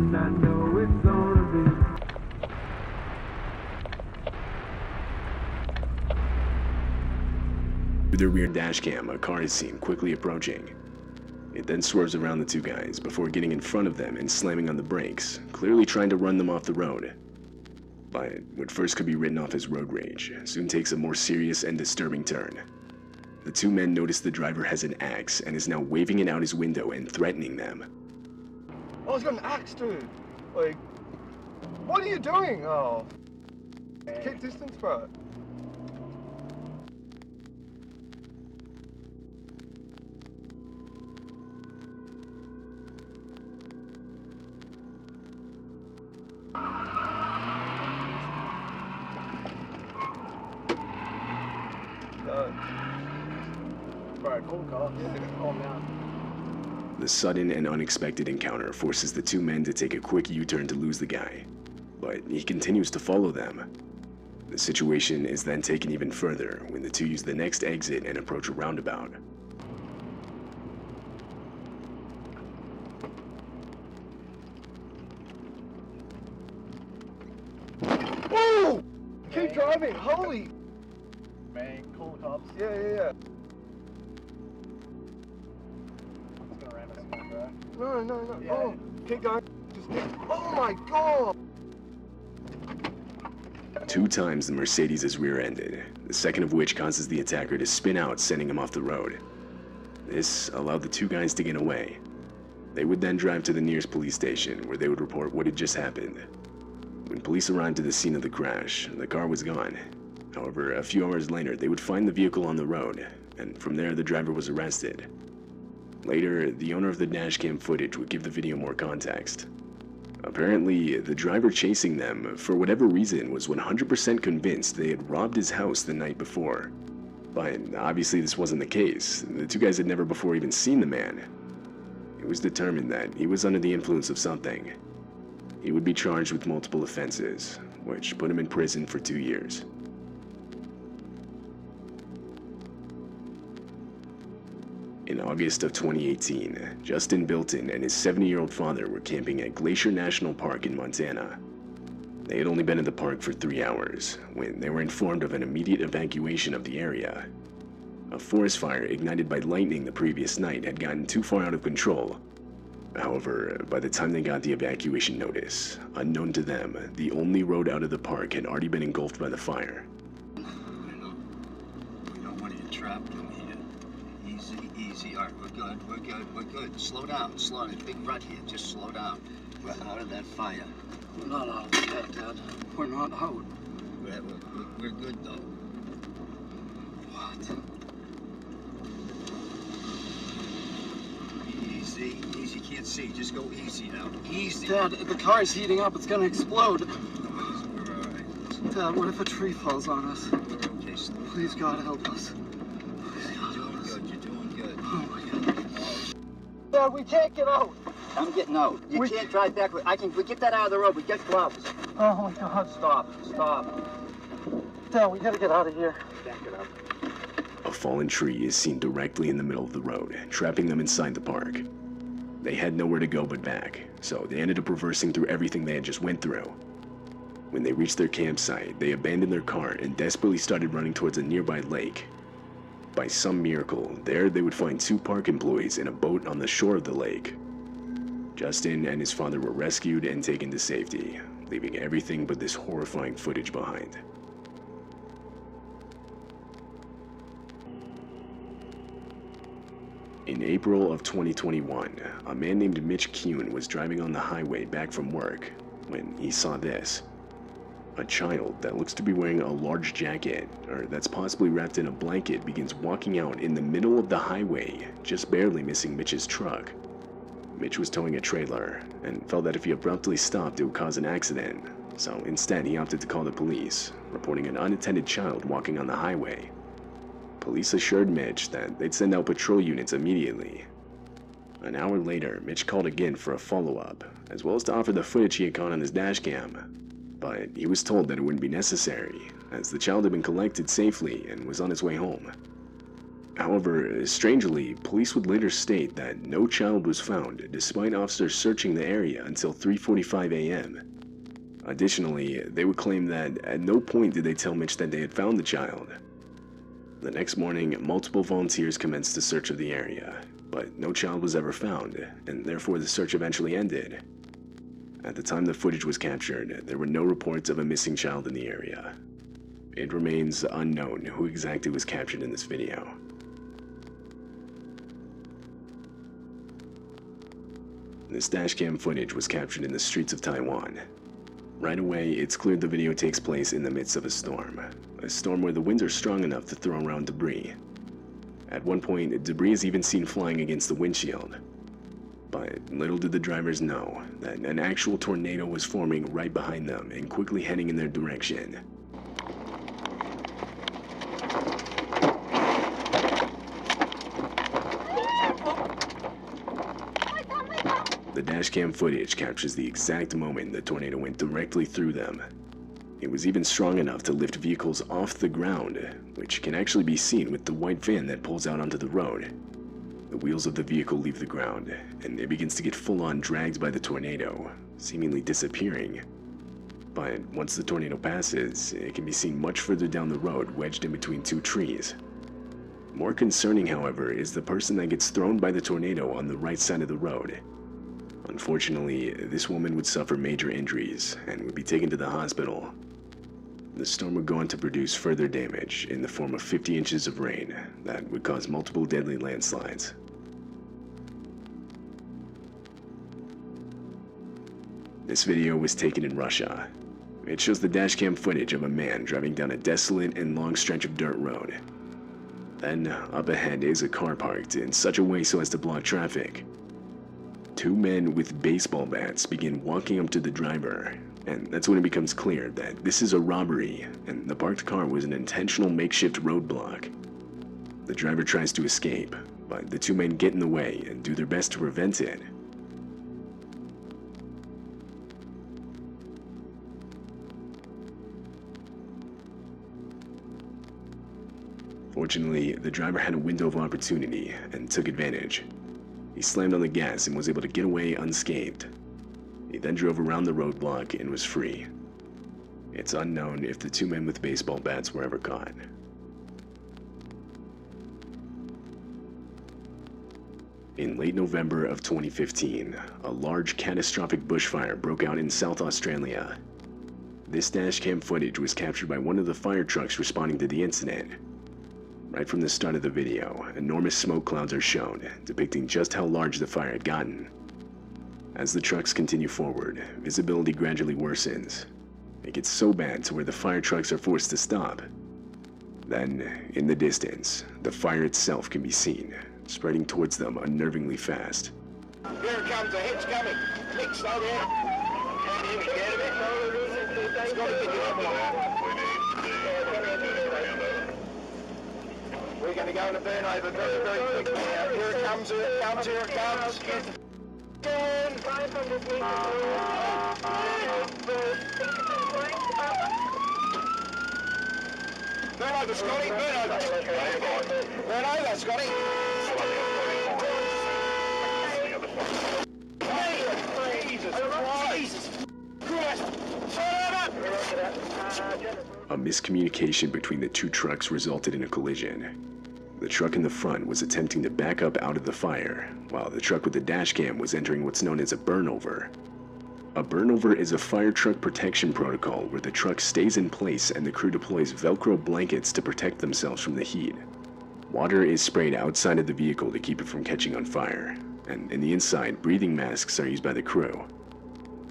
and I know it's gonna be. Through their rear dash cam, a car is seen quickly approaching. It then swerves around the two guys before getting in front of them and slamming on the brakes, clearly trying to run them off the road. But what first could be written off as road rage soon takes a more serious and disturbing turn. The two men notice the driver has an axe and is now waving it out his window and threatening them. Oh, he's got an axe, dude. Like, what are you doing? Oh. Keep distance, bro. Bro, cool car. Yeah, calm down. The sudden and unexpected encounter forces the two men to take a quick U-turn to lose the guy, but he continues to follow them. The situation is then taken even further when the two use the next exit and approach a roundabout. Whoa! Keep driving, holy! Man, cool cops. Yeah. It's gonna ram us in, bro. No. Yeah. Oh, keep going. Just keep. Oh my god! 2 times the Mercedes is rear-ended, the second of which causes the attacker to spin out, sending him off the road. This allowed the two guys to get away. They would then drive to the nearest police station, where they would report what had just happened. When police arrived at the scene of the crash, the car was gone. However, a few hours later, they would find the vehicle on the road, and from there the driver was arrested. Later, the owner of the dashcam footage would give the video more context. Apparently, the driver chasing them, for whatever reason, was 100% convinced they had robbed his house the night before. But obviously this wasn't the case. The two guys had never before even seen the man. It was determined that he was under the influence of something. He would be charged with multiple offenses, which put him in prison for 2 years. In August of 2018, Justin Bilton and his 70-year-old father were camping at Glacier National Park in Montana. They had only been in the park for 3 hours when they were informed of an immediate evacuation of the area. A forest fire ignited by lightning the previous night had gotten too far out of control. However, by the time they got the evacuation notice, unknown to them, the only road out of the park had already been engulfed by the fire. We don't want you trapped in here. Easy. All right, we're good. Slow down. There's a big rut here. Just slow down. We're out of that fire. We're not out yet, Dad. We're not out. We're good, though. What? Easy. Can't see. Just go easy now. Easy. Dad, the car's heating up. It's gonna explode. We're all right. Dad, what if a tree falls on us? We're okay. Please, God, help us. You're doing good. Oh my God. Dad, we can't get out. I'm getting out. You can't drive back. We get that out of the road. We get gloves. Oh my God. Stop. Dad, we gotta get out of here. Back it up. A fallen tree is seen directly in the middle of the road, trapping them inside the park. They had nowhere to go but back, so they ended up reversing through everything they had just went through. When they reached their campsite, they abandoned their car and desperately started running towards a nearby lake. By some miracle, there they would find 2 park employees in a boat on the shore of the lake. Justin and his father were rescued and taken to safety, leaving everything but this horrifying footage behind. In April of 2021, a man named Mitch Kuhn was driving on the highway back from work when he saw this. A child that looks to be wearing a large jacket, or that's possibly wrapped in a blanket, begins walking out in the middle of the highway, just barely missing Mitch's truck. Mitch was towing a trailer, and felt that if he abruptly stopped it would cause an accident, so instead he opted to call the police, reporting an unattended child walking on the highway. Police assured Mitch that they'd send out patrol units immediately. An hour later, Mitch called again for a follow-up, as well as to offer the footage he had caught on his dashcam. But he was told that it wouldn't be necessary, as the child had been collected safely and was on its way home. However, strangely, police would later state that no child was found despite officers searching the area until 3:45 a.m. Additionally, they would claim that at no point did they tell Mitch that they had found the child. The next morning, multiple volunteers commenced a search of the area, but no child was ever found, and therefore the search eventually ended. At the time the footage was captured, there were no reports of a missing child in the area. It remains unknown who exactly was captured in this video. This dashcam footage was captured in the streets of Taiwan. Right away, it's clear the video takes place in the midst of a storm where the winds are strong enough to throw around debris. At one point, debris is even seen flying against the windshield. But little did the drivers know that an actual tornado was forming right behind them and quickly heading in their direction. The dashcam footage captures the exact moment the tornado went directly through them. It was even strong enough to lift vehicles off the ground, which can actually be seen with the white van that pulls out onto the road. The wheels of the vehicle leave the ground, and it begins to get full-on dragged by the tornado, seemingly disappearing. But once the tornado passes, it can be seen much further down the road, wedged in between two trees. More concerning, however, is the person that gets thrown by the tornado on the right side of the road. Unfortunately, this woman would suffer major injuries and would be taken to the hospital. The storm would go on to produce further damage in the form of 50 inches of rain that would cause multiple deadly landslides. This video was taken in Russia. It shows the dashcam footage of a man driving down a desolate and long stretch of dirt road. Then, up ahead is a car parked in such a way so as to block traffic. Two men with baseball bats begin walking up to the driver, and that's when it becomes clear that this is a robbery, and the parked car was an intentional makeshift roadblock. The driver tries to escape, but the two men get in the way and do their best to prevent it. Fortunately, the driver had a window of opportunity and took advantage. He slammed on the gas and was able to get away unscathed. He then drove around the roadblock and was free. It's unknown if the two men with baseball bats were ever caught. In late November of 2015, a large catastrophic bushfire broke out in South Australia. This dashcam footage was captured by one of the fire trucks responding to the incident. Right from the start of the video, enormous smoke clouds are shown, depicting just how large the fire had gotten. As the trucks continue forward, visibility gradually worsens. It gets so bad to where the fire trucks are forced to stop. Then, in the distance, the fire itself can be seen, spreading towards them unnervingly fast. Here it comes, the hit's coming. Nick, slow down. Can't even get it. It's got to be the We're going to go in a burn over very, very quickly now. Here it comes, here it comes, here it comes. Burn over, Scotty, burn over. Burn over, Scotty. Jesus Christ. A miscommunication between the two trucks resulted in a collision. The truck in the front was attempting to back up out of the fire, while the truck with the dashcam was entering what's known as a burnover. A burnover is a fire truck protection protocol where the truck stays in place and the crew deploys Velcro blankets to protect themselves from the heat. Water is sprayed outside of the vehicle to keep it from catching on fire, and in the inside, breathing masks are used by the crew.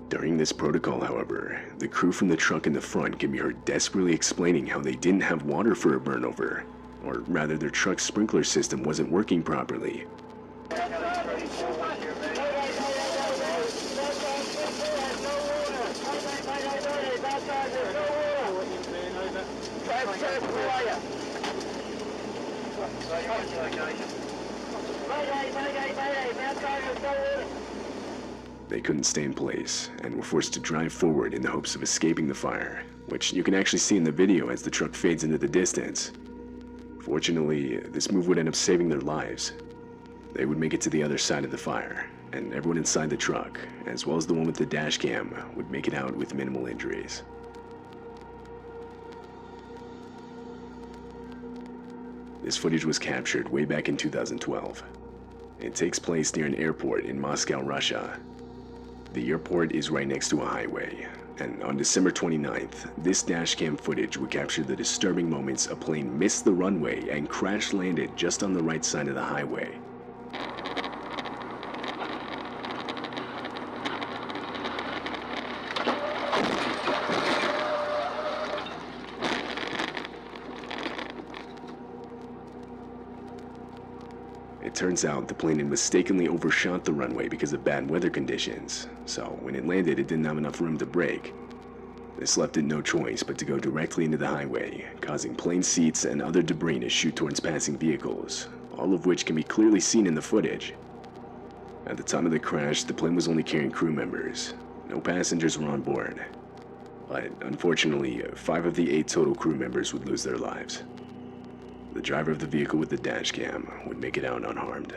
During this protocol, however, the crew from the truck in the front can be heard desperately explaining how they didn't have water for a burnover, or rather their truck's sprinkler system wasn't working properly. They couldn't stay in place and were forced to drive forward in the hopes of escaping the fire, which you can actually see in the video as the truck fades into the distance. Fortunately, this move would end up saving their lives. They would make it to the other side of the fire, and everyone inside the truck, as well as the one with the dash cam, would make it out with minimal injuries. This footage was captured way back in 2012. It takes place near an airport in Moscow, Russia. The airport is right next to a highway, and on December 29th, this dashcam footage would capture the disturbing moments a plane missed the runway and crash landed just on the right side of the highway. It turns out the plane had mistakenly overshot the runway because of bad weather conditions, so when it landed it didn't have enough room to brake. This left it no choice but to go directly into the highway, causing plane seats and other debris to shoot towards passing vehicles, all of which can be clearly seen in the footage. At the time of the crash, the plane was only carrying crew members. No passengers were on board. But unfortunately, 5 of the 8 total crew members would lose their lives. The driver of the vehicle with the dash cam would make it out unharmed.